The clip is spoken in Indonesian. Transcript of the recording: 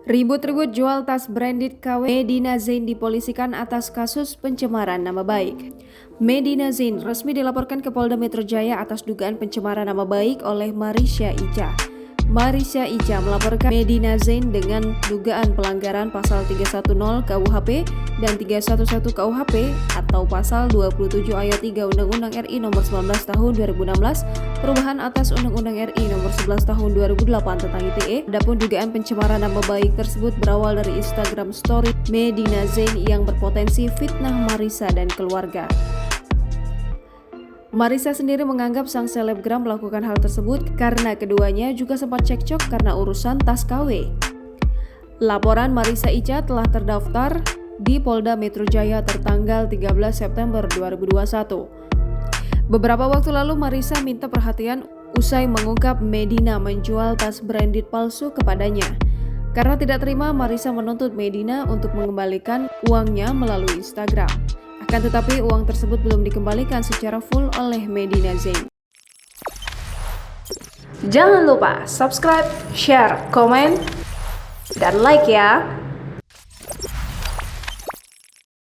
Ribut-ribut jual tas branded KW, Medina Zain dipolisikan atas kasus pencemaran nama baik. Medina Zain resmi dilaporkan ke Polda Metro Jaya atas dugaan pencemaran nama baik oleh Marisha Ica. Marisha Ica melaporkan Medina Zain dengan dugaan pelanggaran pasal 310 KUHP dan 311 KUHP atau pasal 27 ayat 3 Undang-Undang RI nomor 19 tahun 2016 perubahan atas Undang-Undang RI nomor 11 tahun 2008 tentang ITE. Adapun dugaan pencemaran nama baik tersebut berawal dari Instagram story Medina Zain yang berpotensi fitnah Marisha dan keluarga. Marisha sendiri menganggap sang selebgram melakukan hal tersebut karena keduanya juga sempat cekcok karena urusan tas KW. Laporan Marisha Ica telah terdaftar di Polda Metro Jaya tertanggal 13 September 2021. Beberapa waktu lalu Marisha minta perhatian usai mengungkap Medina menjual tas branded palsu kepadanya. Karena tidak terima, Marisha menuntut Medina untuk mengembalikan uangnya melalui Instagram. Akan tetapi uang tersebut belum dikembalikan secara full oleh Medina Zain. Jangan lupa subscribe, share, komen, dan like ya!